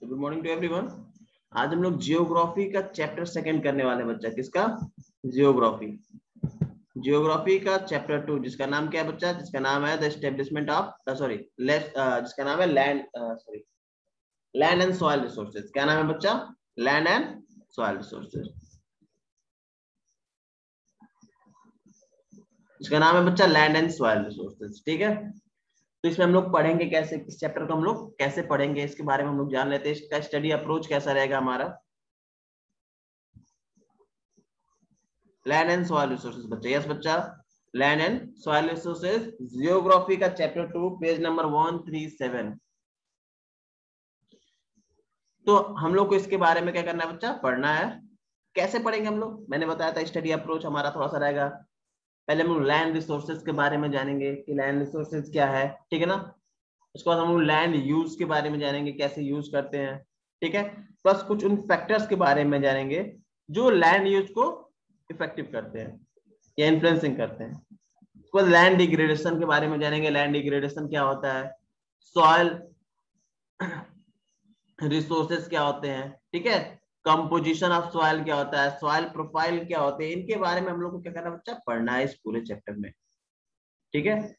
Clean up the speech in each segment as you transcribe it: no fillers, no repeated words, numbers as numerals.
Good morning to everyone. आज हम लोग जियोग्राफी का चैप्टर सेकंड करने वाले हैं बच्चा। किसका? जियोग्राफी। जियोग्राफी का चैप्टर 2 जिसका नाम क्या है बच्चा? जिसका नाम है द एस्टेब्लिशमेंट ऑफ जिसका नाम है लैंड एंड सॉइल रिसोर्सेज। क्या नाम है बच्चा? Land and soil resources. इसका नाम है बच्चा लैंड एंड सॉइल रिसोर्सेज। ठीक है, तो इसमें हम लोग पढ़ेंगे कैसे, इस चैप्टर को हम लोग कैसे पढ़ेंगे इसके बारे में हम लोग जान लेते हैं। इसका स्टडी अप्रोच कैसा रहेगा हमारा। लैंड एंड सॉइल रिसोर्सेज बच्चा। यस बच्चा, land and soil resources, geography का चैप्टर 2 पेज नंबर 137। तो हम लोग को इसके बारे में क्या करना है बच्चा? पढ़ना है। कैसे पढ़ेंगे हम लोग? मैंने बताया था स्टडी अप्रोच हमारा थोड़ा सा रहेगा। पहले हम लोग लैंड रिसोर्सेज के बारे में जानेंगे कि लैंड रिसोर्सेज क्या है, ठीक है ना। उसके बाद हम लोग लैंड यूज के बारे में जानेंगे, कैसे यूज करते हैं, ठीक है। प्लस कुछ उन फैक्टर्स के बारे में जानेंगे जो लैंड यूज को इफेक्टिव करते हैं या इन्फ्लुएंसिंग करते हैं। उसके बाद लैंड डिग्रेडेशन के बारे में जानेंगे, लैंड डिग्रेडेशन क्या होता है, सॉइल रिसोर्सेज क्या होते हैं, ठीक है। कंपोजिशन ऑफ सॉइल क्या होता है, सॉइल प्रोफाइल क्या होते हैं, इनके बारे में हम लोग को क्या करना है बच्चा? पढ़ना है इस पूरे चैप्टर में, ठीक है।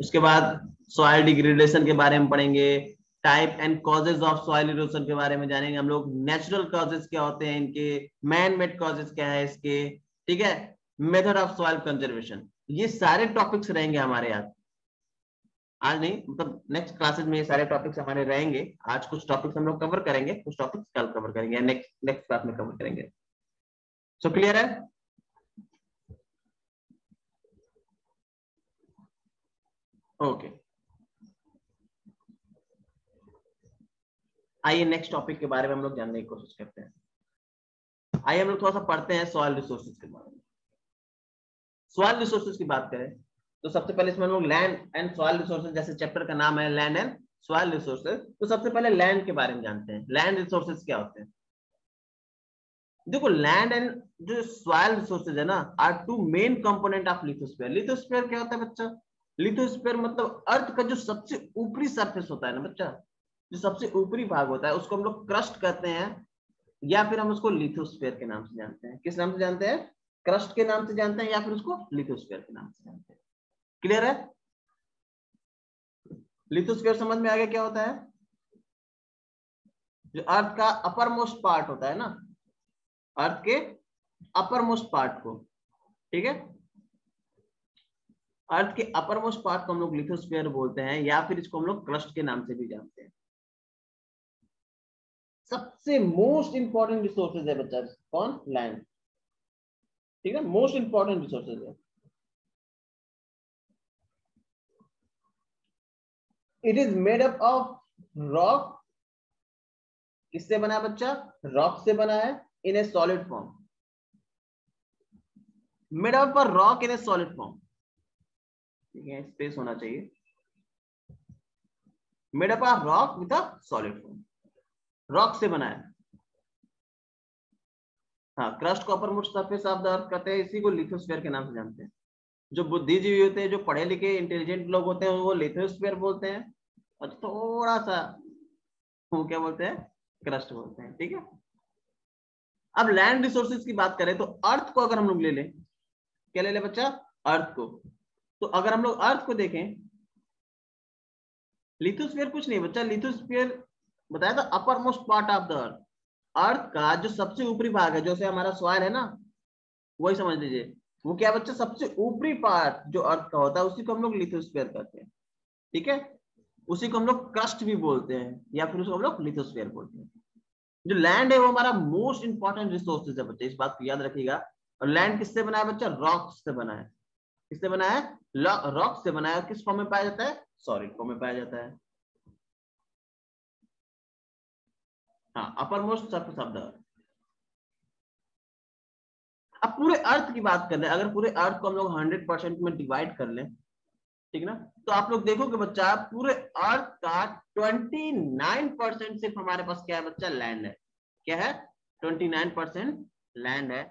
उसके बाद सॉइल डिग्रेडेशन के बारे में पढ़ेंगे, type and causes of soil erosion के बारे में जानेंगे हम लोग, नेचुरल कॉजेज क्या होते हैं इनके, मैन मेड कॉजेज क्या है इसके, ठीक है। मेथड ऑफ सॉइल कंजर्वेशन, ये सारे टॉपिक्स रहेंगे हमारे आज। आज नहीं, मतलब नेक्स्ट क्लासेस में ये सारे टॉपिक्स हमारे रहेंगे। आज कुछ टॉपिक्स हम लोग कवर करेंगे, कुछ टॉपिक्स कल कवर करेंगे, नेक्स्ट नेक्स्ट क्लास में कवर करेंगे। सो क्लियर है? ओके, आइए नेक्स्ट टॉपिक के बारे में हम लोग जानने की कोशिश करते हैं। आइए हम लोग थोड़ा सा पढ़ते हैं सॉइल रिसोर्सेज के बारे में। सॉइल रिसोर्सेज की बात करें तो सबसे पहले इसमें हम लोग लैंड एंड सॉइल रिसोर्सेज, जैसे चैप्टर का नाम है लैंड एंड सॉइल रिसोर्सेज, तो सबसे पहले लैंड के बारे में जानते हैं। लैंड रिसोर्सेज क्या होते हैं? देखो, लैंड एंड जो सॉइल रिसोर्सेज है ना, are two main component of lithosphere. Lithosphere क्या होता है बच्चा? लिथोस्फीयर मतलब अर्थ का जो सबसे ऊपरी सरफेस होता है ना बच्चा, जो सबसे ऊपरी भाग होता है उसको हम लोग क्रस्ट कहते हैं, या फिर हम उसको लिथोस्फीयर के नाम से जानते हैं। किस नाम से जानते हैं? क्रस्ट के नाम से जानते हैं, या फिर उसको लिथोस्फीयर के नाम से जानते हैं। क्लियर है? लिथोस्फीयर समझ में आ गया क्या होता है? जो अर्थ का अपर मोस्ट पार्ट होता है ना, अर्थ के अपर मोस्ट पार्ट को, ठीक है, अर्थ के अपर मोस्ट पार्ट को हम लोग लिथोस्फीयर बोलते हैं, या फिर इसको हम लोग क्रस्ट के नाम से भी जानते हैं। सबसे मोस्ट इंपॉर्टेंट रिसोर्सेज है बच्चा कौन? लैंड, ठीक है, मोस्ट इंपॉर्टेंट रिसोर्सेज है। It is made up of rock. किससे बना है बच्चा? रॉक से बना है, in a solid form. Made up of rock in a solid form, ठीक है, स्पेस होना चाहिए। Made up of rock with a solid form, rock से बना है। हाँ, क्रस्ट को upper most surface of the earth कहते हैं, इसी को लिथोस्फीयर के नाम से जानते हैं। जो बुद्धिजीवी होते हैं, जो पढ़े लिखे इंटेलिजेंट लोग होते हैं, वो लिथोस्फीयर बोलते हैं, और थोड़ा सा वो क्या बोलते हैं? क्रस्ट बोलते हैं, ठीक है। अब लैंड रिसोर्सेज की बात करें तो अर्थ को अगर हम लोग ले लें, क्या ले ले बच्चा? अर्थ को। तो अगर हम लोग अर्थ को देखें, लिथोस्फीयर कुछ नहीं बच्चा, लिथोस्फीयर बताया था upper most part of the earth. Earth का जो सबसे ऊपरी भाग है, जैसे हमारा सॉइल है ना, वही समझ लीजिए। वो क्या बच्चा? सबसे ऊपरी पार्ट जो अर्थ का होता है उसी को हम लोग लिथोस्फीयर कहते हैं, ठीक है। उसी को हम लोग क्रस्ट भी बोलते हैं, या फिर उसको हम लोग लिथोस्फीयर बोलते हैं। जो लैंड है वो हमारा मोस्ट इंपॉर्टेंट रिसोर्सेज है बच्चे, इस बात को याद रखिएगा। और लैंड किससे बना है बच्चा? रॉक से बना है। किससे बना है? रॉक से बना है। और किस फॉर्म में पाया जाता है? सॉलिड फॉर्म में पाया जाता है। हाँ, अपर मोस्ट सरफेस ऑफ द अर्थ। अब पूरे अर्थ की बात कर रहे हैं, अगर पूरे अर्थ को हम लोग 100% में डिवाइड कर लें, ठीक ना, तो आप लोग देखोगे बच्चा पूरे अर्थ का 29% सिर्फ हमारे पास क्या है बच्चा? लैंड है। क्या है? 29% लैंड है।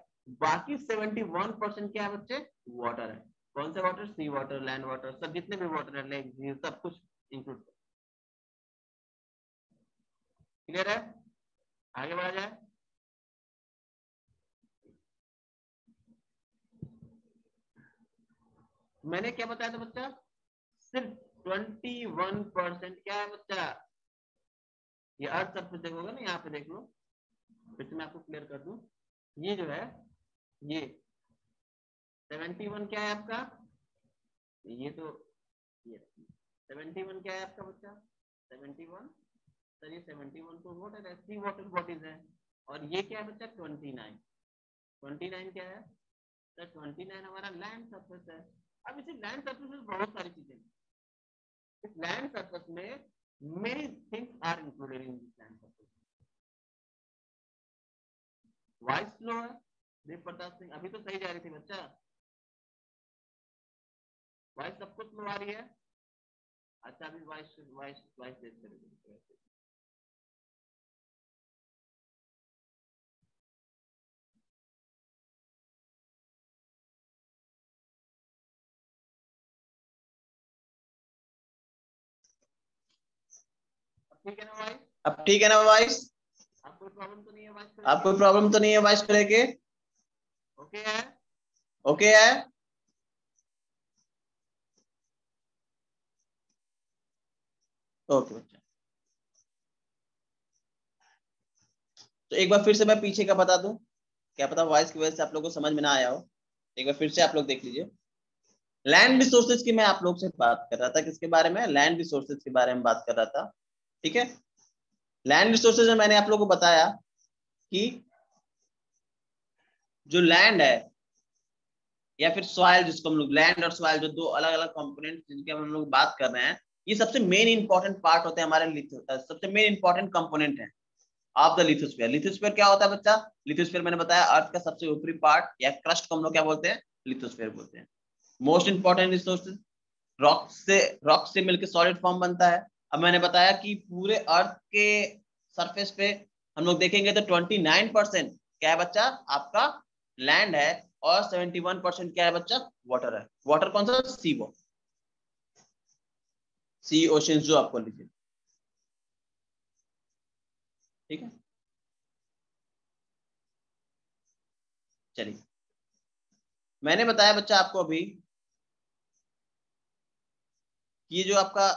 बाकी 71% क्या है बच्चे? वाटर है। कौन से वाटर? सी वाटर, लैंड वाटर, सब जितने भी वाटर है, लेक, झील, सब कुछ इंक्लूड। क्लियर है? आगे बढ़ा जाए। मैंने क्या बताया था बच्चा, सिर्फ 21% क्या है बच्चा, ये अर्थ सरफेस देखोगे ना, यहाँ पे देख लो, फिर से मैं आपको क्लियर कर दूं, ये जो है ये 71 क्या है आपका, ये तो ये 71 क्या है आपका बच्चा, 71, सर ये 71 तो व्हाट है, सी व्हाट इज है, और ये क्या है बच्चा 29, 29 क्या है सर, 29 हमारा लैंड सरफेस है। अब इसी लैंड सरफेस में बहुत सारी चीजें हैं, इस लैंड सरफेस में many things are included in this land surface. Voice slow है देव प्रताप सिंह, अभी तो सही जा रही थी बच्चा, वॉइस सबको स्लो आ रही है, अच्छा अभी वॉइस वॉइस वॉइस देख करेंगे। ठीक है ना वॉइस, अब ठीक है ना वॉइस, आपको कोई प्रॉब्लम तो नहीं है वॉइस, आपको कोई प्रॉब्लम तो नहीं है वॉइस को लेके, ओके है, ओके है। ओके बच्चा, तो एक बार फिर से मैं पीछे का बता दूं, क्या पता वॉइस की वजह से आप लोगों को समझ में ना आया हो, एक बार फिर से आप लोग देख लीजिए। लैंड रिसोर्सेज की मैं आप लोग से बात कर रहा था, किसके बारे में, लैंड रिसोर्सेज के बारे में बात कर रहा था, ठीक है। लैंड रिसोर्सेज में मैंने आप लोगों को बताया कि जो लैंड है या फिर सॉइल, जिसको हम लोग लैंड और सॉइल, जो दो अलग अलग कंपोनेंट जिनके हम लोग बात कर रहे हैं, ये सबसे मेन इंपॉर्टेंट पार्ट होते हैं हमारे, सबसे मेन इंपॉर्टेंट कंपोनेंट है ऑफ द लिथोस्फीयर। लिथोस्फीयर क्या होता है बच्चा, लिथोस्फीयर मैंने बताया अर्थ का सबसे ऊपरी पार्ट या क्रस्ट को हम लोग क्या बोलते हैं, लिथोस्फीयर बोलते हैं। मोस्ट इंपॉर्टेंट रिसोर्सेज, रॉक से मिलकर सॉलिड फॉर्म बनता है। अब मैंने बताया कि पूरे अर्थ के सरफेस पे हम लोग देखेंगे तो 29% क्या है बच्चा आपका लैंड है, और 71% क्या है बच्चा, वाटर है। वाटर कौन सा, सी, वो सी ओशन जो आपको लिखे, ठीक है। चलिए, मैंने बताया बच्चा आपको अभी, ये जो आपका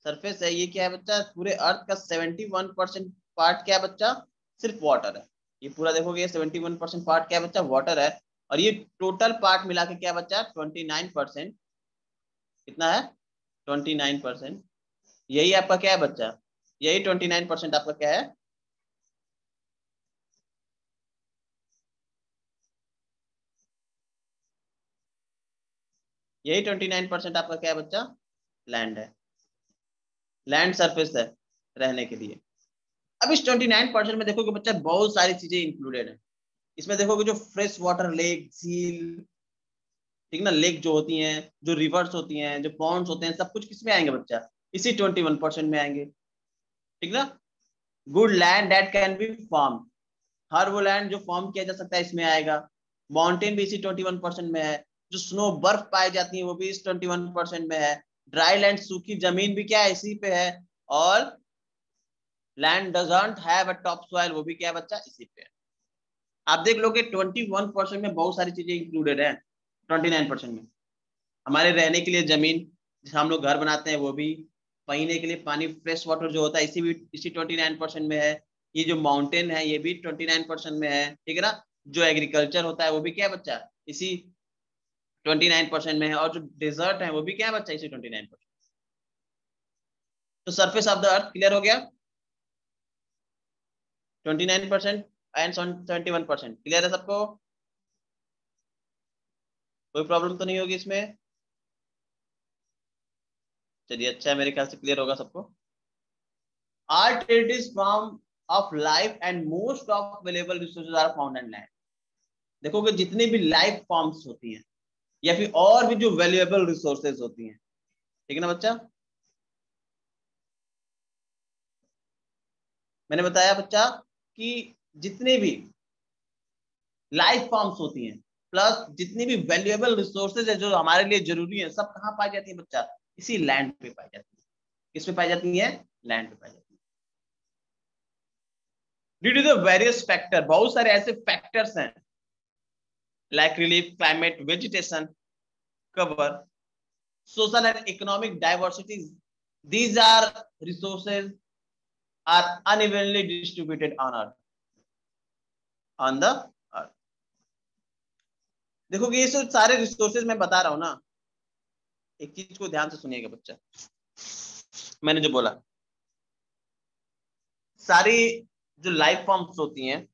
सरफेस है ये क्या है बच्चा, पूरे अर्थ का 71% पार्ट क्या है बच्चा, सिर्फ वाटर है। ये पूरा देखोगे ये 71% पार्ट क्या है बच्चा, वाटर है। और ये टोटल पार्ट मिला के क्या बच्चा, 29%, कितना है 29%, यही आपका क्या है बच्चा, यही 29% आपका क्या है, यही 29% आपका क्या है बच्चा, लैंड है, लैंड सरफेस है रहने के लिए। अब इस 29% में देखोगे बच्चा बहुत सारी चीजें इंक्लूडेड है। इसमें देखोगे जो फ्रेश वाटर लेक, झील, ठीक ना, लेक जो होती हैं, जो रिवर्स होती हैं, जो पॉन्ड्स होते हैं, सब कुछ किसमें आएंगे बच्चा, इसी 21% में आएंगे, ठीक ना। Good land that can be form, हर वो लैंड जो फॉर्म किया जा सकता है इसमें आएगा। माउंटेन भी इसी 21% में है। जो स्नो बर्फ पाई जाती है वो भी इस 21% में है। ड्राई लैंड सूखी जमीन भी क्या है, इसी पे है। और land doesn't have a top soil, वो भी क्या है बच्चा, इसी पे है। आप देख लोगे 21% में बहुत सारी चीजें इंक्लूडेड है। 29% में हमारे रहने के लिए जमीन, जिसे हम लोग घर बनाते हैं वो भी, पीने के लिए पानी, फ्रेश वाटर जो होता है इसी 29% में है। ये जो माउंटेन है ये भी 29% में है, ठीक है ना। जो एग्रीकल्चर होता है वो भी क्या है बच्चा, इसी 29% में है। और जो डेजर्ट है वो भी क्या है बच्चा, इसी 29%। तो surface of the earth clear हो गया, 29% एंड 71%, क्लियर है सबको, कोई प्रॉब्लम तो नहीं होगी इसमें। चलिए अच्छा है, मेरे ख्याल से क्लियर होगा सबको। All territories form of life and most of available resources are found in land. देखोगे जितनी भी लाइफ फॉर्म्स होती हैं या फिर और भी जो वैल्यूएबल रिसोर्सेज होती हैं, ठीक है ना बच्चा। मैंने बताया बच्चा कि जितने भी लाइफ फॉर्म्स होती हैं प्लस जितनी भी वैल्यूएबल रिसोर्सेज है जो हमारे लिए जरूरी है, सब कहाँ पाई जाती है बच्चा, इसी लैंड पे पाई जाती है। किस पे पाई जाती है, लैंड पे पाई जाती है। Due to the various factor, बहुत सारे ऐसे फैक्टर्स हैं like relief, climate, vegetation cover, social and economic diversities. These are resources are unevenly distributed on earth, on the earth. देखो कि ये सब सारे रिसोर्सेज मैं बता रहा हूं ना, एक चीज को ध्यान से सुनिएगा बच्चा, मैंने जो बोला सारी जो लाइफ फॉर्म्स होती हैं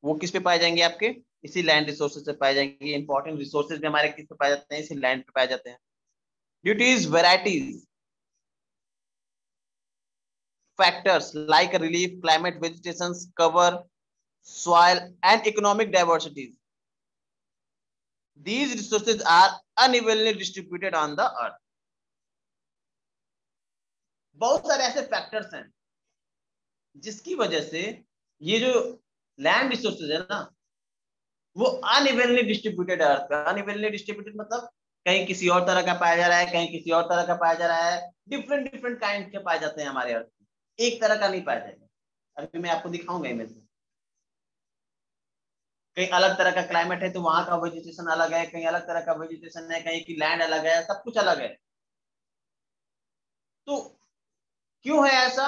वो किस पे पाए जाएंगे, आपके इसी लैंड रिसोर्सेज से पाए जाएंगे। इंपॉर्टेंट रिसोर्सेज भी हमारे किस पे पाए जाते हैं, इसी लैंड पे पाए जाते हैं। Due two is varieties factors like relief, climate, vegetation, cover, soil, and economic diversities. These resources are unevenly distributed on the earth. बहुत सारे ऐसे फैक्टर्स हैं जिसकी वजह से ये जो लैंड रिसोर्सेज है ना वो अनइवनली डिस्ट्रीब्यूटेड अर्थ पे। अनइवनली डिस्ट्रीब्यूटेड मतलब कहीं किसी और तरह का पाया जा रहा है, कहीं किसी और तरह का पाया जा रहा है। डिफरेंट डिफरेंट काइंड के पाए जाते हैं हमारे अर्थ में, एक तरह का नहीं पाया जाएगा। अभी मैं आपको दिखाऊंगा इमेज में, कहीं अलग तरह का क्लाइमेट है तो वहां का वेजिटेशन अलग है, कहीं अलग तरह का वेजिटेशन है, कहीं की लैंड अलग है, सब कुछ अलग है। तो क्यों है ऐसा?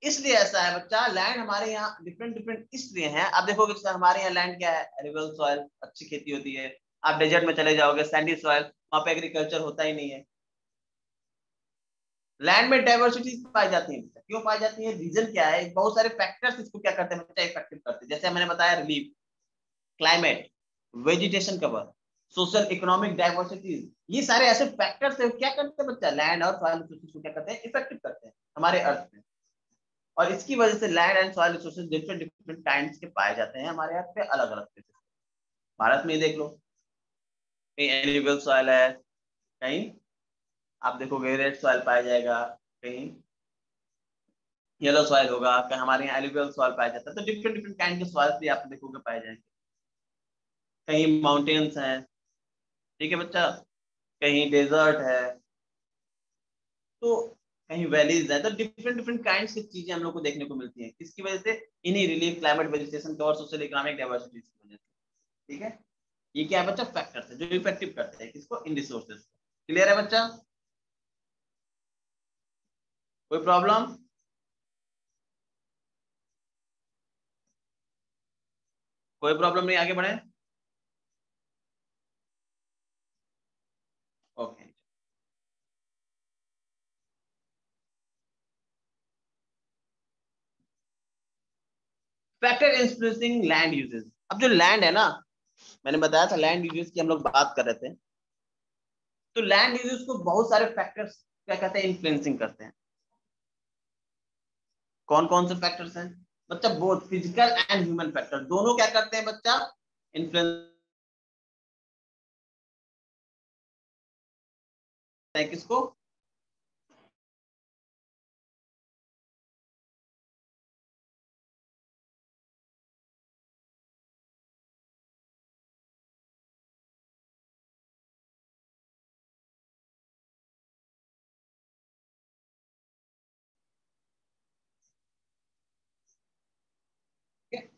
इसलिए ऐसा है बच्चा, लैंड हमारे यहाँ डिफरेंट डिफरेंट इसलिए है। आप देखोगे हमारे यहाँ लैंड क्या है, एलुवियल सॉइल, अच्छी खेती होती है। आप डेजर्ट में चले जाओगे, सैंडी सॉइल, वहां पे एग्रीकल्चर होता ही नहीं है। लैंड में डाइवर्सिटी पाई जाती है। क्यों पाई जाती है, रीजन क्या है? बहुत सारे फैक्टर्स इसको क्या करते हैं बच्चा, इफेक्टिव करते हैं। जैसे मैंने बताया relief, climate, vegetation cover, social economic diversities, ये सारे ऐसे फैक्टर्स है क्या करते हैं बच्चा, लैंड और सॉइल रिसोर्सेज को क्या करते हैं, इफेक्टिव करते हैं हमारे अर्थ में। और इसकी वजह से land and soil resources different different times के पाए जाते हैं हमारे अर्थ पे, अलग अलग तरीके से। भारत में ही देख लो, कहीं एल्यूवियल सॉइल है, कहीं आप देखोगे रेड सॉइल पाया जाएगा, कहीं येलो सॉइल होगा, कहीं हमारे यहाँ एल्यूवियल सॉइल पाया जाता है। तो डिफरेंट डिफरेंट काइंड के सॉइल भी आप देखोगे पाए जाएंगे। कहीं माउंटेन्स हैं, ठीक है बच्चा, कहीं डेजर्ट है, तो कहीं वैलीज है। तो डिफरेंट डिफरेंट काइंड्स की चीजें हम लोग को देखने को मिलती हैं। किसकी वजह से? इन्हीं relief, climate, vegetation cover, social economic diversities की वजह से। ठीक है, ये क्या है बच्चा, फैक्टर्स है जो इफेक्टिव करते हैं किसको, इन रिसोर्सेज। क्लियर है बच्चा? कोई प्रॉब्लम? कोई प्रॉब्लम नहीं, आगे बढ़े। Okay, factor influencing land uses. अब जो लैंड है ना, मैंने बताया था लैंड यूजेस की हम लोग बात कर रहे थे। तो लैंड यूजेस को बहुत सारे फैक्टर्स क्या कहते हैं, इन्फ्लुएंसिंग करते हैं। कौन कौन से फैक्टर्स हैं बच्चा? Both physical and human factor, दोनों क्या करते हैं बच्चा, इन्फ्लुएंस है किसको?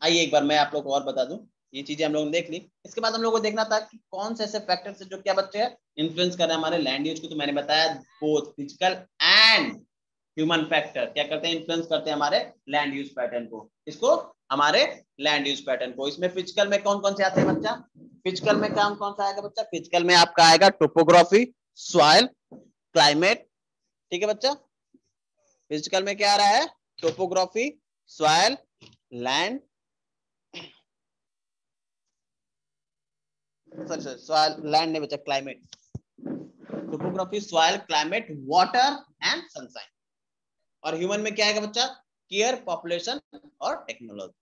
आइए एक बार मैं आप लोग को और बता दूं, ये चीजें हम लोग ने देख ली। इसके बाद हम लोग को देखना था कि कौन से ऐसे फैक्टर्स है जो क्या बच्चे हैं, इन्फ्लुएंस कर रहे हैं हमारे लैंड यूज को। तो मैंने बताया both physical and human factor क्या करते हैं, इन्फ्लुएंस करते हैं हमारे लैंड यूज पैटर्न को। इसको, हमारे लैंड यूज पैटर्न को। इसमें फिजिकल में कौन कौन से आते हैं बच्चा? फिजिकल में काम कौन सा आएगा बच्चा? फिजिकल में आपका आएगा टोपोग्राफी, सॉइल, क्लाइमेट। ठीक है बच्चा, फिजिकल में क्या आ रहा है? Topography, soil, land, sorry soil, land नहीं बच्चा, climate. Topography, soil, climate, water and sunshine. और ह्यूमन में क्या आएगा बच्चा? केयर, पॉपुलेशन और टेक्नोलॉजी।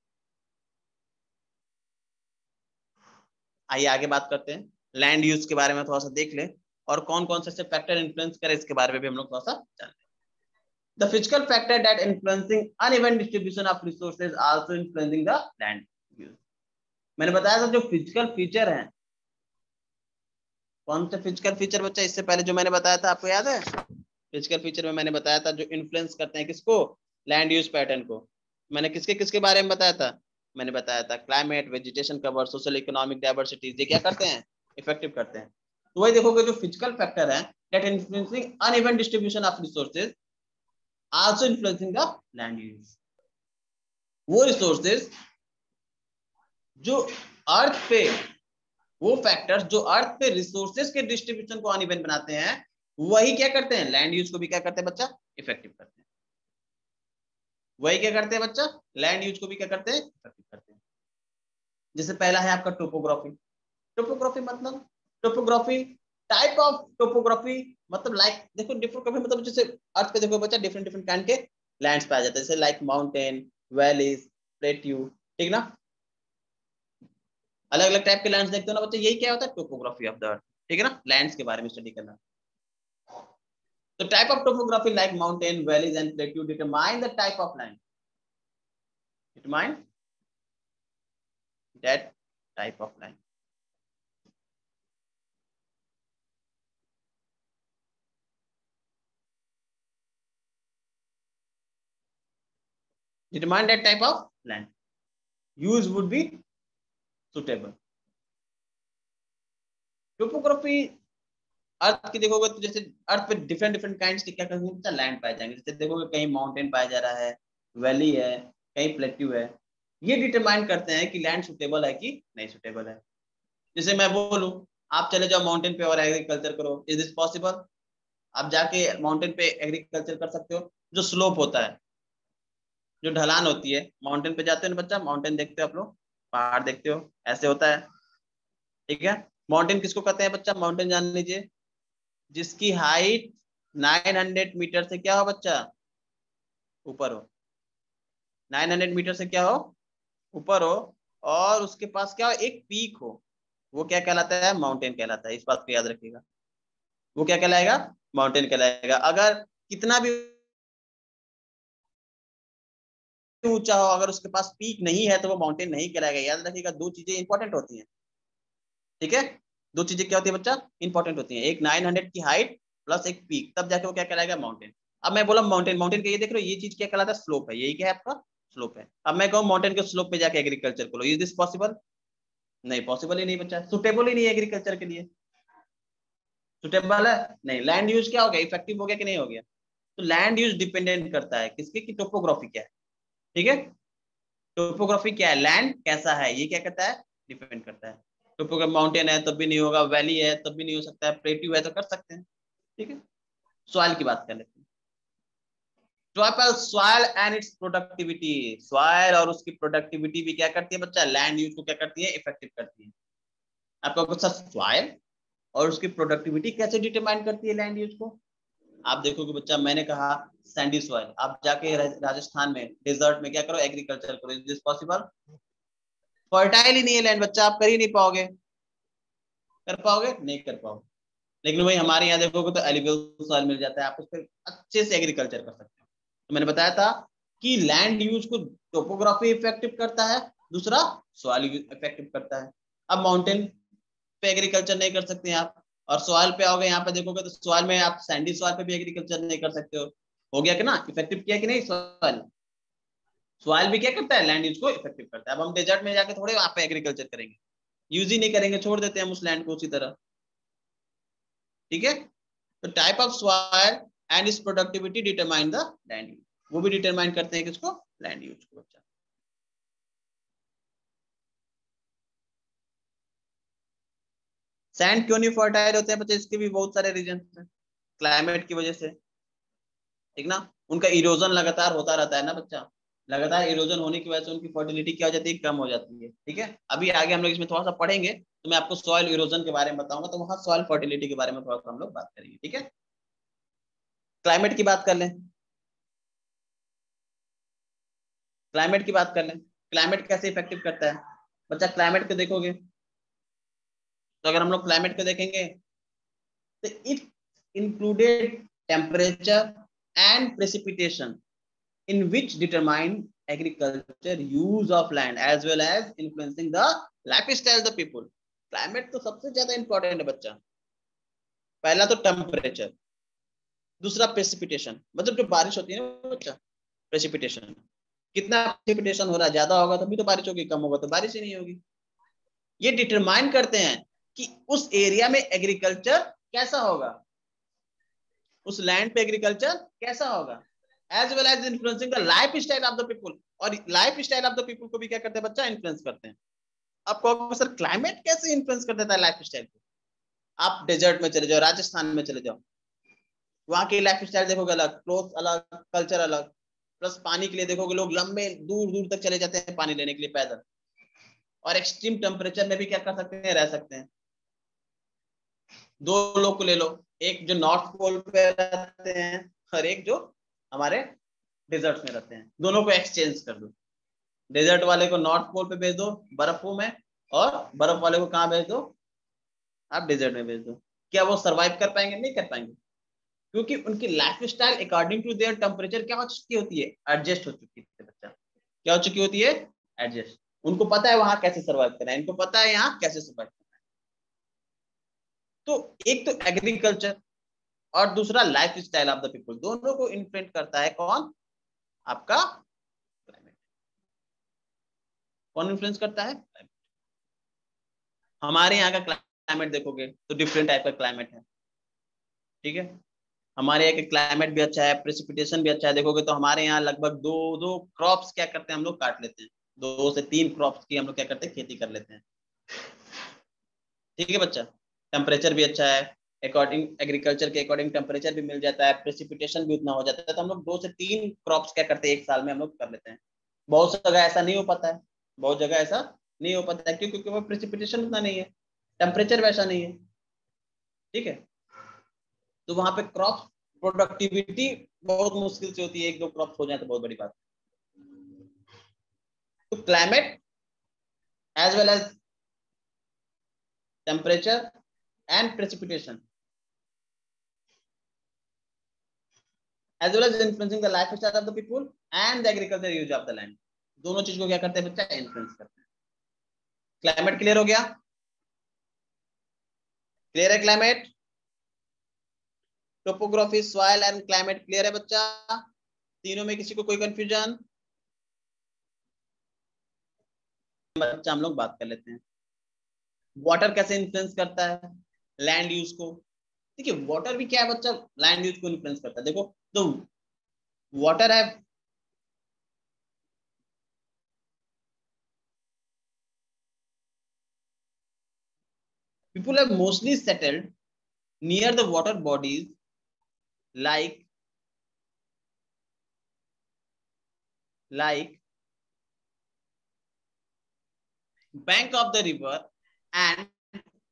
आइए आगे बात करते हैं, लैंड यूज के बारे में थोड़ा सा देख ले, और कौन कौन से फैक्टर इन्फ्लुएंस करे इसके बारे में भी हम लोग थोड़ा सा जान लें। The physical factor that influencing uneven distribution of resources also influencing the land use. मैंने बताया था जो फिजिकल फीचर हैं, कौन से फिजिकल फीचर बच्चा, इससे पहले जो मैंने बताया था आपको याद है? फिजिकल फीचर में मैंने बताया था जो इन्फ्लुएंस करते हैं किसको, लैंड यूज पैटर्न को। मैंने किसके किसके बारे में बताया था? मैंने बताया था climate, vegetation cover, social economic diversity, ये क्या करते हैं? इफेक्टिव करते हैं। तो वही देखोगे जो फिजिकल फैक्टर है that influencing uneven distribution of resources also influencing the land use. वो रिसोर्सेज जो अर्थ पे, वो फैक्टर्स जो अर्थ पे रिसोर्सेज के डिस्ट्रीब्यूशन को अनइवन बनाते हैं, वही क्या करते हैं? लैंड यूज को भी क्या करते हैं बच्चा? इफेक्टिव करते हैं। वही क्या करते हैं बच्चा? लैंड यूज को भी क्या करते हैं? इफेक्टिव करते हैं। जैसे पहला है आपका टोपोग्राफी। टोपोग्राफी मतलब, टोपोग्राफी टाइप ऑफ टोपोग्राफी मतलब लाइक देखो डिफरेंट कभी मतलब जैसे अर्थ पे देखो बच्चा डिफरेंट डिफरेंट काइंड के लैंड्स पाए जाते हैं, जैसे लाइक माउंटेन, वैलीज, प्लेट्यू, ठीक ना, अलग अलग टाइप के लैंड्स देखते हो ना बच्चे, यही क्या होता है? टोपोग्राफी ऑफ द अर्थ, ठीक है ना, लैंड्स के बारे में स्टडी करना। तो type of topography like mountain, valleys and plateau determine the type of land, determine that type of land. Determine that type of land. Use would be suitable. Topography अर्थ की देखोगे तो जैसे अर्थ पे डिफरेंट डिफरेंट काइंड्स के क्या करेंगे? Land पाए जाएंगे। जैसे देखोगे कहीं माउंटेन पाया जा रहा है, वैली है, कहीं प्लेट्यू है। ये डिटरमाइन करते हैं कि लैंड सुटेबल है कि नहीं सुटेबल है। जैसे मैं बोलूं आप चले जाओ माउंटेन पे और एग्रीकल्चर करो, इज दिस पॉसिबल? आप जाके माउंटेन पे एग्रीकल्चर कर सकते हो? जो स्लोप होता है, जो ढलान होती है, माउंटेन पे जाते हो ना बच्चा, माउंटेन देखते हो आप लोग, पहाड़ देखते हो, ऐसे होता है, ठीक है। माउंटेन किसको कहते हैं बच्चा? माउंटेन जान लीजिए जिसकी हाइट 900 मीटर से क्या हो बच्चा? ऊपर हो। 900 मीटर से क्या हो? ऊपर हो। और उसके पास क्या हो? एक पीक हो। वो क्या कहलाता है? माउंटेन कहलाता है। इस बात को याद रखिएगा। वो क्या कहलाएगा? माउंटेन कहलाएगा। अगर कितना भी ऊंचा हो, अगर उसके पास पीक नहीं है तो वो माउंटेन नहीं कहलाएगा। याद रखिएगा, दो चीजें इंपॉर्टेंट होती हैं, ठीक है। दो चीजें क्या होती है बच्चा? इंपॉर्टेंट होती है। एक 900 की हाइट प्लस एक पीक, तब जाके वो क्या कहलाएगा? माउंटेन। अब मैं बोला माउंटेन, माउंटेन का ये देख रहे हो, ये चीज क्या कहलाता है? स्लोप है। यही क्या है आपका? स्लोप है। अब मैं कहूँ माउंटेन के स्लोप पे जाके एग्रीकल्चर करो, इज दिस पॉसिबल? नहीं, पॉसिबल ही नहीं बच्चा, सुटेबल ही नहीं है एग्रीकल्चर के लिए। सुटेबल है नहीं। लैंड यूज क्या हो गया? इफेक्टिव हो गया कि नहीं हो गया? तो लैंड यूज डिपेंडेंट करता है किसके? की टोपोग्राफी क्या है, ठीक है। टोपोग्राफी क्या है, लैंड कैसा है, ये क्या कहता है? डिपेंड करता है। टोपोग्राफी माउंटेन है तब भी नहीं होगा, वैली है तब भी नहीं हो सकता है, प्लेट्यू है तो कर सकते हैं, ठीक है। सॉइल की बात कर लेते हैं। Soil and it's productivity. Soil और उसकी प्रोडक्टिविटी भी क्या करती है बच्चा? लैंड यूज को क्या करती है? इफेक्टिव करती है। आपका कुछ सॉइल और उसकी प्रोडक्टिविटी कैसे डिटरमाइन करती है लैंड यूज को? आप देखोगे बच्चा, मैंने कहा सैंडी सॉइल, आप जाके राजस्थान में डेजर्ट में क्या करो? एग्रीकल्चर करो, इज दिस पॉसिबल? फर्टाइल ही नहीं है लैंड बच्चा, आप कर ही नहीं पाओगे। कर पाओगे? नहीं कर पाओगे। लेकिन वही हमारे यहाँ देखोगे तो एलिवियल सॉइल मिल जाता है, आप उस पर अच्छे से एग्रीकल्चर कर सकते हो। तो मैंने बताया था कि लैंड यूज को टोपोग्राफी इफेक्टिव करता है, दूसरा सॉइल इफेक्टिव करता है। अब माउंटेन पे एग्रीकल्चर नहीं कर सकते हैं आप, और सॉइल पे आओगे, यहाँ पे देखोगे तो सॉइल में आप सैंडी सॉइल पे भी एग्रीकल्चर नहीं कर सकते हो गया कि ना? इफेक्टिव किया कि नहीं सॉइल? सॉइल भी क्या करता है? लैंड यूज को इफेक्टिव करता है। अब हम डेजर्ट में जाके थोड़े वहां पे एग्रीकल्चर करेंगे, यूज ही नहीं करेंगे, छोड़ देते हैं हम उस लैंड को उसी तरह, ठीक है। तो टाइप ऑफ सॉइल एंड इस productivity determine the land use, वो भी डिटरमाइन करते हैं किसको? लैंड यूज को बच्चा। सैंड क्यों नहीं फर्टाइल होते हैं बच्चे? इसके भी बहुत सारे रीजन हैं। क्लाइमेट की वजह से, ठीक ना, उनका इरोजन लगातार होता रहता है ना बच्चा, लगातार इरोजन होने की वजह से उनकी फर्टिलिटी क्या हो जाती है? कम हो जाती है, ठीक है। अभी आगे हम लोग इसमें थोड़ा सा पढ़ेंगे तो मैं आपको सॉइल इरोजन के बारे में बताऊंगा, तो वहां सॉइल फर्टिलिटी के बारे में थोड़ा सा हम लोग बात करेंगे, ठीक है। क्लाइमेट की बात कर लें, क्लाइमेट की बात कर लें। क्लाइमेट कैसे इफेक्टिव करता है बच्चा? क्लाइमेट को देखोगे तो अगर हम लोग क्लाइमेट को देखेंगे तो it included temperature and precipitation in which determine agriculture use of land as well as influencing the lifestyle of the people. Climate तो सबसे ज्यादा इंपॉर्टेंट है बच्चा। पहला तो टेम्परेचर, दूसरा प्रेसिपिटेशन, मतलब जो बारिश होती है ना बच्चा, प्रेसिपिटेशन, कितना प्रेसिपिटेशन हो रहा है, ज्यादा होगा तभी तो बारिश होगी, कम होगा तो बारिश ही नहीं होगी। ये डिटरमाइन करते हैं कि उस एरिया में एग्रीकल्चर कैसा होगा, उस लैंड पे एग्रीकल्चर कैसा होगा, as well as influencing the life style of the people. और life style of the people को भी क्या करते हैं बच्चा, इन्फ्लुएंस करते हैं। आप कहोगे सर क्लाइमेट कैसे इन्फ्लुएंस कर देता है लाइफ स्टाइल को? आप डेजर्ट में चले जाओ, राजस्थान में चले जाओ, वहां की लाइफ स्टाइल देखोगे अलग, क्लोथ अलग, कल्चर अलग। प्लस पानी के लिए देखोगे लोग लंबे दूर दूर तक चले जाते हैं पानी लेने के लिए पैदल, और एक्सट्रीम टेम्परेचर में भी क्या कर सकते हैं, रह सकते हैं। दो लोग को ले लो, एक जो नॉर्थ पोल पे रहते हैं और एक जो हमारे डेजर्ट में रहते हैं, दोनों को एक्सचेंज कर दो। डेजर्ट वाले को नॉर्थ पोल पे भेज दो बर्फों में, और बर्फ वाले को कहाँ भेज दो, आप डेजर्ट में भेज दो। क्या वो सरवाइव कर पाएंगे? नहीं कर पाएंगे, क्योंकि उनकी lifestyle according to their temperature क्या हो चुकी होती है, एडजस्ट हो चुकी है बच्चा। क्या हो चुकी होती है? एडजस्ट। उनको पता है वहां कैसे सर्वाइव करना है, इनको पता है यहाँ कैसे सर्वाइव करना है। तो एक तो एग्रीकल्चर और दूसरा life style of the people, दोनों को इन्फ्लुएंस करता है कौन? आपका क्लाइमेट। कौन इन्फ्लुएंस करता है? क्लाइमेट। हमारे यहाँ का क्लाइमेट देखोगे तो डिफरेंट टाइप का क्लाइमेट है, ठीक है। हमारे यहाँ का क्लाइमेट भी अच्छा है, प्रेसिपिटेशन भी अच्छा है। देखोगे तो हमारे यहाँ लगभग दो दो क्रॉप्स क्या करते हैं हम लोग, काट लेते हैं। 2 से 3 क्रॉप्स की हम लोग क्या करते हैं, खेती कर लेते हैं, ठीक है बच्चा। टेम्परेचर भी अच्छा है, अकॉर्डिंग एग्रीकल्चर के अकॉर्डिंग टेम्परेचर भी मिल जाता है, प्रेसिपिटेशन भी उतना हो जाता है, तो हम लोग 2 से 3 क्रॉप्स क्या करते हैं एक साल में हम लोग कर लेते हैं। बहुत जगह ऐसा नहीं हो पाता है, बहुत जगह ऐसा नहीं हो पाता है, क्यों? क्योंकि वो प्रेसिपिटेशन उतना नहीं है, टेम्परेचर वैसा नहीं है, ठीक है। तो वहां पे क्रॉप प्रोडक्टिविटी बहुत मुश्किल से होती है, 1-2 क्रॉप हो जाए तो बहुत बड़ी बात। तो climate as well as temperature and precipitation as well as influencing the life style of the people and the agriculture use of the land, दोनों चीज को क्या करते हैं बच्चा, इन्फ्लुएंस करते हैं। क्लाइमेट क्लियर हो गया? क्लियर है climate? Topography, soil and climate clear है बच्चा? तीनों में किसी को कोई कंफ्यूजन? बच्चा हम लोग बात कर लेते हैं वाटर कैसे इन्फ्लुएंस करता है लैंड यूज को। देखिए वाटर भी क्या है बच्चा, लैंड यूज को इन्फ्लुएंस करता है। देखो तो वाटर है, people have mostly settled near the water bodies like bank of the river and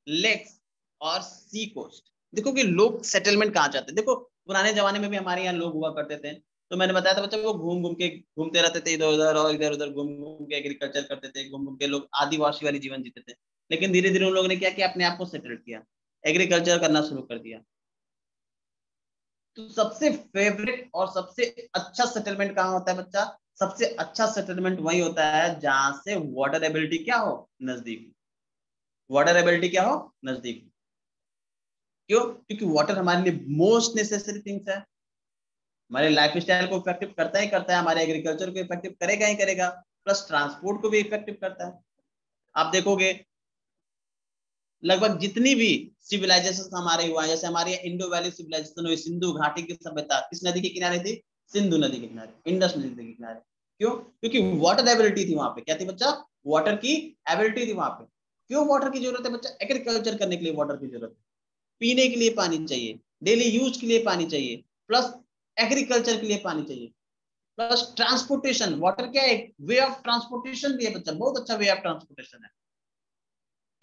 lakes और सी कोस्ट। देखो कि लोग सेटलमेंट कहाँ चाहते हैं। देखो पुराने जमाने में भी हमारे यहाँ लोग हुआ करते थे, तो मैंने बताया था बच्चा वो घूम घूम के घूमते रहते थे इधर उधर, और इधर उधर घूम घूम के एग्रीकल्चर करते थे, घूम घूम के लोग आदिवासी वाली जीवन जीते थे। लेकिन धीरे धीरे उन लोगों ने क्या किया, अपने आप को सेटल किया, एग्रीकल्चर करना शुरू कर दिया। तो सबसे फेवरेट और सबसे अच्छा सेटलमेंट कहाँ होता है बच्चा? सबसे अच्छा सेटलमेंट वही होता है जहां से वाटर एबिलिटी क्या हो, नजदीक। वाटर एबिलिटी क्या हो, नजदीक। क्यों? क्योंकि वाटर हमारे लिए मोस्ट नेसेसरी थिंग्स है, हमारे लाइफ स्टाइल को इफेक्टिव करता ही करता है, हमारे एग्रीकल्चर को इफेक्टिव करेगा ही करेगा, प्लस ट्रांसपोर्ट को भी इफेक्टिव करता है। आप देखोगे लगभग जितनी भी सिविलाइजेशन हमारे हुआ है, जैसे हमारे इंडो वैली सिविलाइजेशन हुई, सिंधु घाटी की सभ्यता किस नदी के किनारे थी? सिंधु नदी के किनारे, इंडस नदी के किनारे। क्यों? क्योंकि वाटर एबिलिटी थी वहां पे। क्या थी बच्चा? वाटर की एबिलिटी थी वहां पे। क्यों वाटर की जरूरत है बच्चा? एग्रीकल्चर करने के लिए वाटर की जरूरत है, पीने के लिए पानी चाहिए, डेली यूज के लिए पानी चाहिए, प्लस एग्रीकल्चर के लिए पानी चाहिए, प्लस ट्रांसपोर्टेशन। वाटर क्या है? एक वे ऑफ ट्रांसपोर्टेशन भी है बच्चा, बहुत अच्छा वे ऑफ ट्रांसपोर्टेशन है।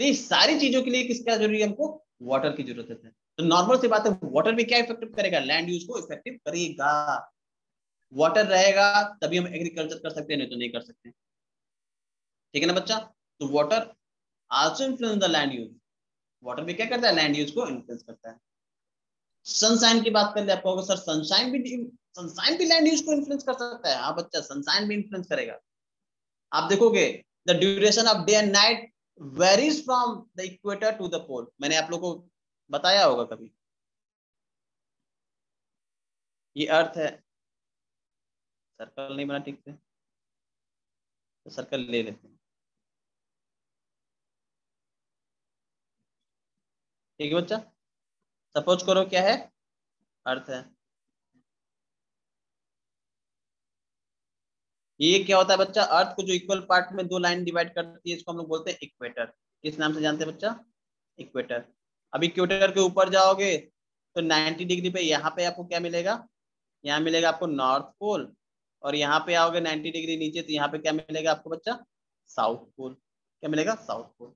तो ये सारी चीजों के लिए किसका जरूरी है हमको? वाटर की जरूरत है। तो नॉर्मल सी बात है, वाटर भी क्या इफेक्टिव करेगा? लैंड यूज को इफेक्टिव करेगा। वाटर रहेगा तभी हम एग्रीकल्चर कर सकते हैं, नहीं तो नहीं कर सकते, ठीक है ना बच्चा। तो water also influence the land use. Water भी क्या करता है? लैंड यूज को इन्फ्लुएंस करता है। सनशाइन की बात करें, आपको सर सनशाइन भी लैंड यूज को इन्फ्लुएंस कर सकता है। हाँ बच्चा, सनशाइन भी इन्फ्लुएंस करेगा। आप देखोगे the duration of day and night varies from the equator to the pole. मैंने आप लोग को बताया होगा कभी, ये अर्थ है, सर्कल नहीं बना ठीक से, तो सर्कल ले लेते हैं, ठीक है बच्चा। सपोज करो क्या है, अर्थ है। ये क्या होता है बच्चा, अर्थ को जो इक्वल पार्ट में दो लाइन डिवाइड करती है इसको हम लोग बोलते हैं इक्वेटर। किस नाम से जानते हैं बच्चा, इक्वेटर। अब इक्वेटर के ऊपर जाओगे तो 90 डिग्री पे यहाँ पे आपको क्या मिलेगा, यहाँ मिलेगा आपको नॉर्थ पोल, और यहाँ पे आओगे 90 डिग्री नीचे तो यहाँ पे क्या मिलेगा आपको बच्चा, साउथ पोल। क्या मिलेगा, साउथ पोल।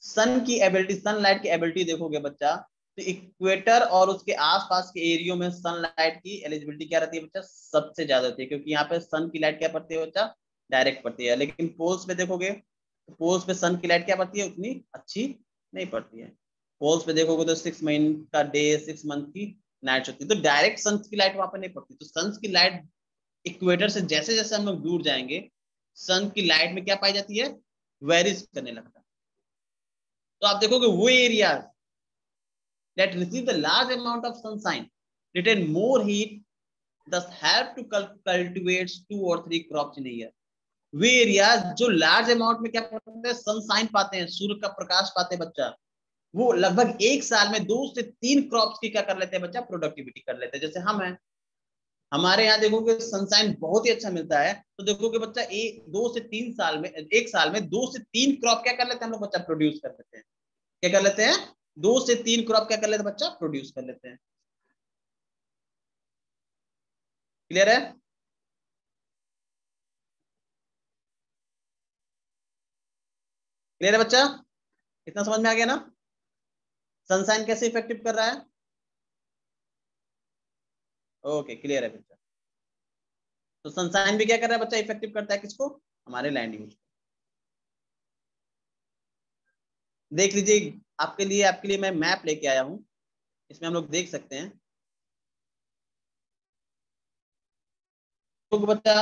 सन की एबिलिटी, सनलाइट की एबिलिटी देखोगे बच्चा, तो इक्वेटर और उसके आसपास के एरियो में सनलाइट की एलिजिबिलिटी क्या रहती है बच्चा, सबसे ज्यादा होती है, क्योंकि यहाँ पे सन की लाइट क्या पड़ती है बच्चा, डायरेक्ट पड़ती है। लेकिन पोल्स पे देखोगे तो पोल्स पे सन की लाइट क्या पड़ती है, उतनी अच्छी नहीं पड़ती है। पोल्स पे देखोगे तो 6 महीने का डे, 6 मंथ की नाइट होती है, तो डायरेक्ट सन की लाइट वहां पे नहीं पड़ती। तो सन की लाइट इक्वेटर से जैसे जैसे हम लोग दूर जाएंगे, सन की लाइट में क्या पाई जाती है, वेरीज करने लगता है। तो आप देखोगे वो areas that receive the large amount of sunshine retain more heat, thus help to cultivate 2 or 3 crops in a year। Way areas जो लार्ज अमाउंट में क्या पाते हैं, सनशाइन पाते हैं, सूर्य का प्रकाश पाते हैं बच्चा, वो लगभग एक साल में 2 से 3 क्रॉप्स की क्या कर लेते हैं बच्चा, प्रोडक्टिविटी कर लेते हैं। जैसे हम हैं, हमारे यहाँ देखोगे सनशाइन बहुत ही अच्छा मिलता है, तो देखोगे बच्चा 2 से 3 साल में, एक साल में 2 से 3 क्रॉप क्या कर लेते हैं हम लोग बच्चा, प्रोड्यूस कर लेते हैं। क्या कर लेते हैं, 2 से 3 क्रॉप क्या कर लेते हैं बच्चा, प्रोड्यूस कर लेते हैं। क्लियर है, क्लियर है बच्चा, इतना समझ में आ गया ना, सनशाइन कैसे इफेक्टिव कर रहा है। ओके क्लियर है बच्चा। तो सनशाइन भी क्या कर रहा है बच्चा, इफेक्टिव करता है किसको, हमारे लैंड यूज। देख लीजिए, आपके लिए मैं मैप लेके आया हूं, इसमें हम लोग देख सकते हैं। तो बच्चा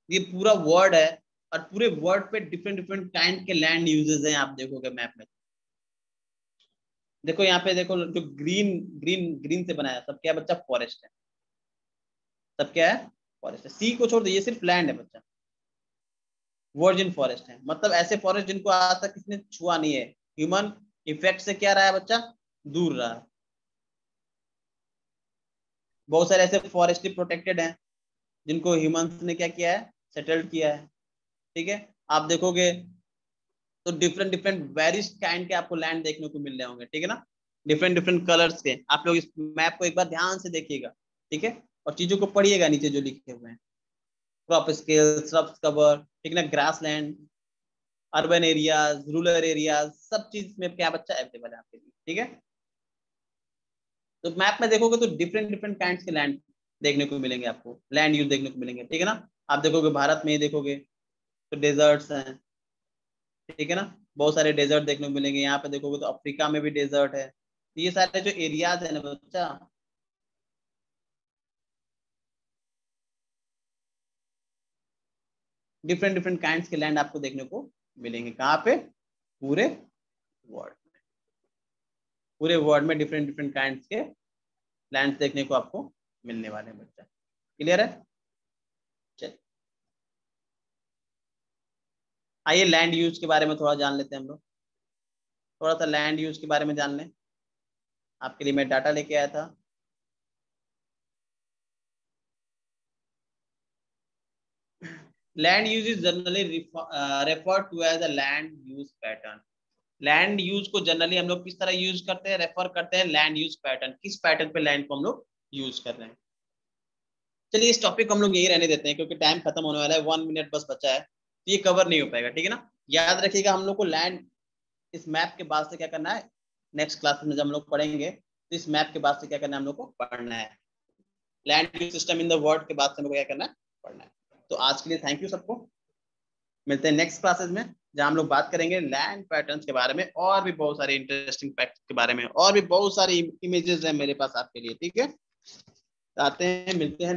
ये पूरा वर्ड है, और पूरे वर्ड पे डिफरेंट डिफरेंट काइंड के लैंड यूजेस हैं, आप देखोगे मैप में। देखो यहाँ पे देखो, जो ग्रीन ग्रीन ग्रीन से बनाया सब क्या है बच्चा, फॉरेस्ट है, सब क्या है, फॉरेस्ट है। सी को छोड़ दो, ये सिर्फ लैंड है बच्चा, वर्जिन फॉरेस्ट है, मतलब ऐसे फॉरेस्ट जिनको आज तक किसने छुआ नहीं है, ह्यूमन इफेक्ट से क्या रहा है बच्चा, दूर रहा है। बहुत सारे ऐसे फॉरेस्ट प्रोटेक्टेड हैं जिनको ह्यूमंस ने क्या किया है, सेटल्ड किया है, ठीक है। आप देखोगे तो डिफरेंट डिफरेंट वेरियस काइंड के आपको लैंड देखने को मिल रहे होंगे, ठीक है ना, डिफरेंट डिफरेंट कलर्स के। आप लोग इस मैप को एक बार ध्यान से देखिएगा, ठीक है, और चीजों को पढ़िएगा नीचे जो लिखे हुए हैं, क्रॉप स्केल, श्रब्स कवर, ठीक है ना, grass land, urban areas, rural areas, सब चीज में क्या बच्चा अवेलेबल है आपके लिए, ठीक है। तो मैप में देखोगे तो डिफरेंट डिफरेंट काइंड के लैंड देखने को मिलेंगे, आपको लैंड यूज देखने को मिलेंगे, ठीक है ना। आप देखोगे भारत में ही देखोगे तो डेजर्ट्स हैं, ठीक है ना, बहुत सारे डेजर्ट देखने को मिलेंगे। यहाँ पे देखोगे तो अफ्रीका में भी डेजर्ट है। तो ये सारे जो एरियाज है ना बच्चा, डिफरेंट डिफरेंट काइंड्स के लैंड आपको देखने को मिलेंगे। कहाँ पे, पूरे वर्ल्ड में, पूरे वर्ल्ड में डिफरेंट डिफरेंट काइंड्स के लैंड देखने को आपको मिलने वाले हैं बच्चा। क्लियर है, चलिए आइए लैंड यूज के बारे में थोड़ा जान लेते हैं हम लोग, थोड़ा सा लैंड यूज के बारे में जान लें। आपके लिए मैं डाटा लेके आया था। Land use is generally refer to as a land use pattern. Land use को जनरली हम लोग किस तरह यूज करते हैं, रेफर करते हैं लैंड यूज पैटर्न, किस पैटर्न पे लैंड को हम लोग यूज कर रहे हैं। चलिए इस टॉपिक को हम लोग यही रहने देते हैं, क्योंकि टाइम खत्म होने वाला है, 1 मिनट बस बचा है, तो ये कवर नहीं हो पाएगा, ठीक है ना। याद रखिएगा हम लोग को लैंड, इस मैप के बाद से क्या करना है, नेक्स्ट क्लास में जब हम लोग पढ़ेंगे तो इस मैप के बाद से क्या करना है, हम लोग को पढ़ना है land use system in the world के बाद से हम लोग क्या करना है, पढ़ना है। तो आज के लिए थैंक यू सबको, मिलते हैं नेक्स्ट क्लासेस में जहां हम लोग बात करेंगे लैंड पैटर्न्स के बारे में, और भी बहुत सारे इंटरेस्टिंग फैक्ट्स के बारे में, और भी बहुत सारी इमेजेस हैं मेरे पास आपके लिए, ठीक है। आते हैं, मिलते हैं।